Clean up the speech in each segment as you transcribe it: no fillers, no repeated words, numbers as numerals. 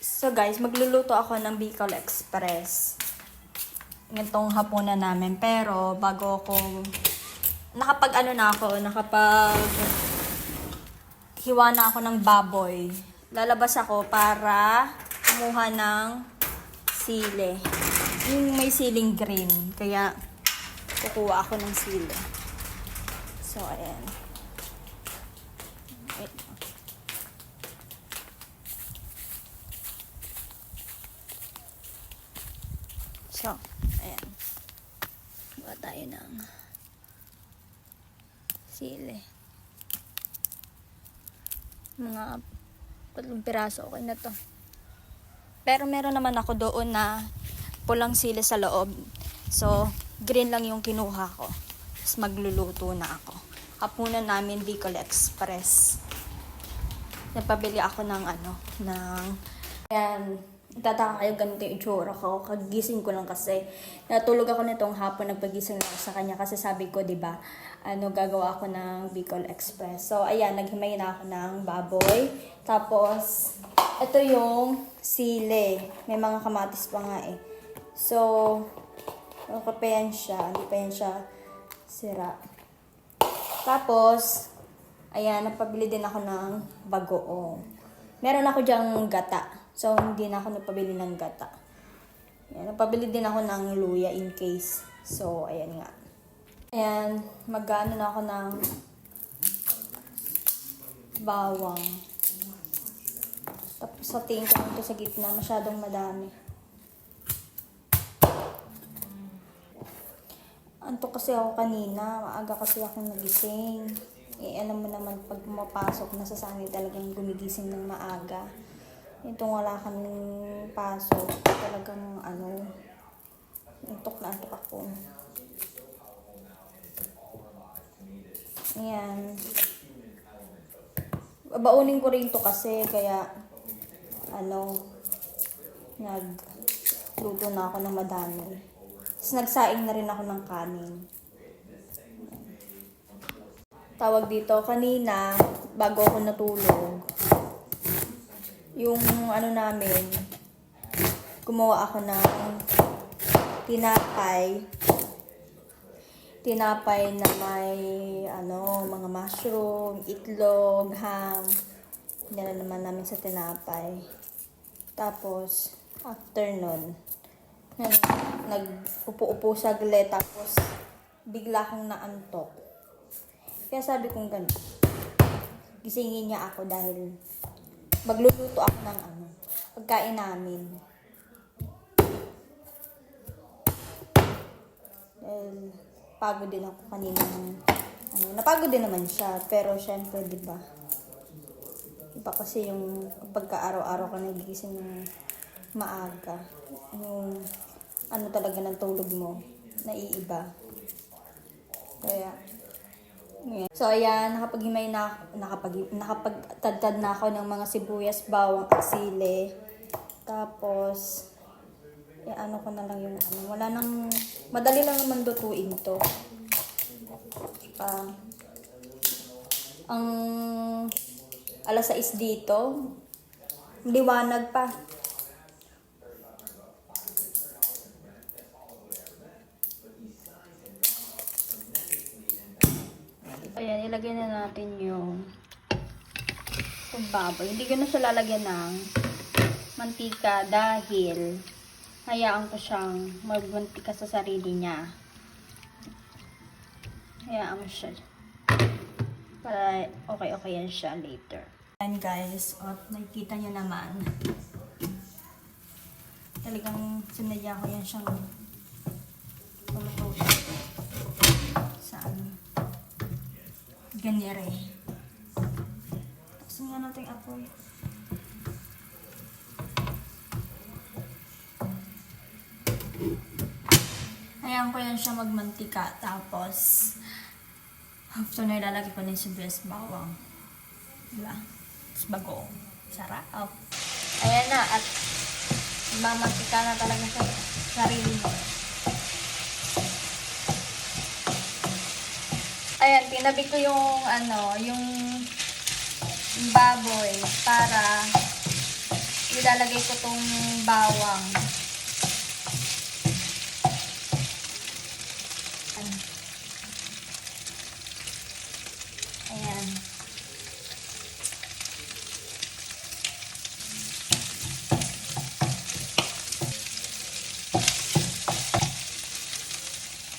So guys, magluluto ako ng Bicol Express. Itong hapunan namin. Pero bago ako, nakapag hiwa na ako ng baboy. Lalabas ako para kumuha ng sili. Yung may siling green. Kaya kukuha ako ng sili. So ayan. Wait. So, ayan. Gawa tayo ng sili. Mga 3 piraso, okay na to. Pero meron naman ako doon na pulang sili sa loob. So, green lang yung kinuha ko. Tapos magluluto na ako. Hapunan namin Bicol Express. Napabili ako ng ayan. Tataka kayo ganito yung itsura ko. Kagising ko lang kasi. Natulog ako nitong hapon, nagpagising ako sa kanya kasi sabi ko, 'di ba? Gagawa ako ng Bicol Express. So, ayan, naghimay na ako ng baboy. Tapos, ito yung sili. May mga kamatis pa nga eh. So, okay pa yan siya. Hindi pa yan siya sira. Tapos, ayan, napabili din ako ng bagoong. Meron ako dyang gata. So, hindi na ako napabili ng gata. Ayan, napabili din ako ng luya in case. So, ayan nga. Ayan, mag-ano na ako ng bawang. Tapos, satiin ko lang ito sa gitna. Masyadong madami. Antok kasi ako kanina. Maaga kasi ako nagising. Alam mo naman, pag pumapasok, nasasanay talagang gumigising ng maaga. Itong wala kaming pasok, talagang antok na antok ako. Ayan. Babaunin ko rin to kasi, kaya, nagluto na ako ng madami. Tapos nagsaing na rin ako ng kanin. Tawag dito, kanina, bago ako natulog, yung namin, gumawa ako ng tinapay na may mga mushroom, itlog, ham. Yan naman namin sa tinapay. Tapos after nun, nag-upo-upo saglit, tapos bigla akong naantok. Kaya sabi kong gano'n, gisingin niya ako dahil magluluto ako ng pagkain namin. Pagod din ako kanina. Napagod din naman siya. Pero syempre, diba? Iba kasi yung pagka-araw-araw ka nagigising ng maaga. Yung talaga ng tulog mo, naiiba. Kaya, yeah. So, ayan, nakapagtadtad na ako ng mga sibuyas, bawang at sili. Tapos, ko na lang yung madali lang naman lutuin to. Ang alas 6 dito, liwanag pa. Ayan, ilagay na natin yung baboy. Hindi ko na siya lalagyan ng mantika dahil hayaan ko siyang magmantika sa sarili niya. Hayaan mo siya. Para okay yan siya later. Ayan guys, nakikita niyo naman. Talagang sinadya ko yan siyang tumututo sa ganyere. Tapos nga natin apoy. Hayaan ko yan siya magmantika. Tapos after na ilalagay ko na yung sibuyas, bawang. Diba? Tapos bagoong. Sarap. Ayan na. At mamantika na talaga sa sarili mo. Ayan, tinabi ko yung baboy para ilalagay ko tong bawang. Ayan.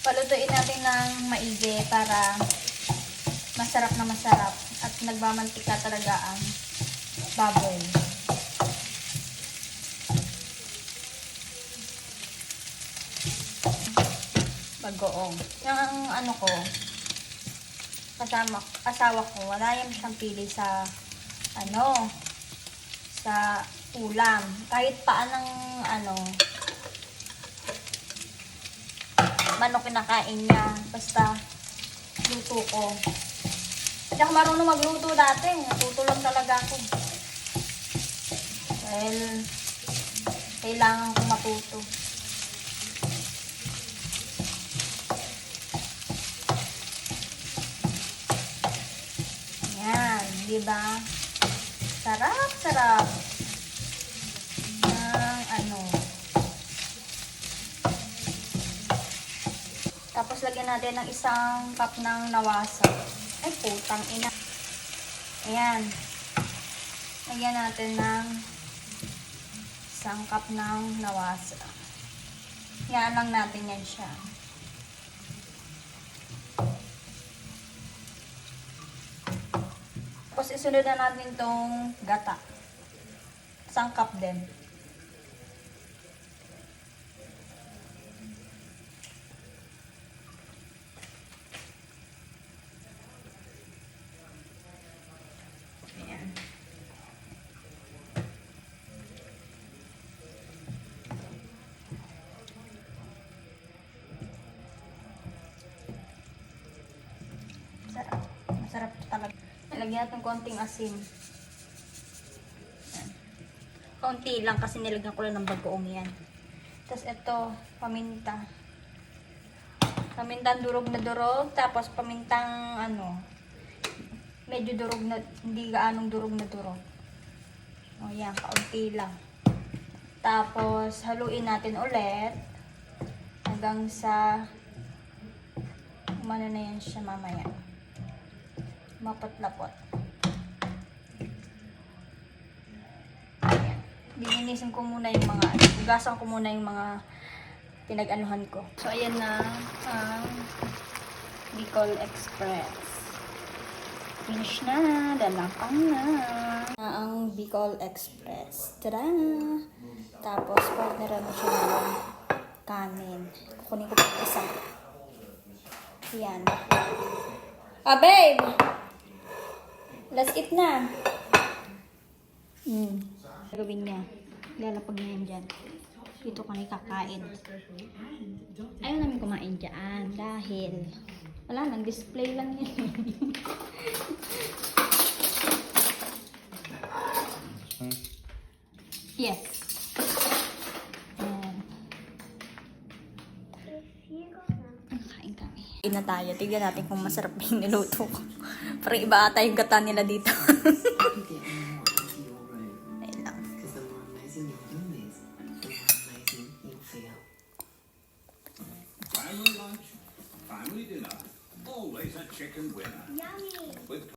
Palutuin natin ng maigi para masarap na masarap at nagmamantika talaga ang baboy. Bagoong. Yung ano ko, asawa ko, wala yung siyang pili sa ano, sa ulam. Kahit paanong ano, manok kinakain niya. Basta luto ko. Hindi ako marunong magluto dati. Natuto lang talaga ako. Dahil kailangan kong matuto. Yan, di ba? Sarap, sarap. Ng ano. Tapos lagyan natin ng isang cup ng nawasa. Ay, putang ina. Ayan. Lagyan natin ng isang cup ng nawasa. Yan lang natin yan siya. Tapos isunod na natin tong gata. Isang cup din. Ayan. Sarap. Masarap talaga. Nilagyan natin konting asin. Ayan. Konti lang kasi nilagyan ko lang ng bagoong yan. Tapos ito, paminta. Pamintang durog na durog. Tapos pamintang ano, medyo durog na, hindi gaanong durog na durog. O yan, kaunti lang. Tapos haluin natin ulit. Hanggang sa umano na yan siya mamaya. Mapot-lapot. Ayan. Linisin ko muna yung mga, hugasan ko muna yung mga pinag-anuhan ko. So, ayan na ang Bicol Express. Finish na. Dalapang na. Ang Bicol Express. Tada! Tapos, partneran mo siya ng kanin. Kukunin ko pa isa. Ayan. Ah, babe! Let's eat na. Gawin niya. Lalapag niya yan dyan. Dito kami kakain. Ayaw namin kumain dyan. Dahil wala lang, display lang yan. Yes. Kain kami. Kain na tayo. Tignan natin kung masarap yung niluto ko. Parang iba ata yung gata nila dito. Ayun lang. Family lunch, family dinner, always a chicken winner. Yummy! With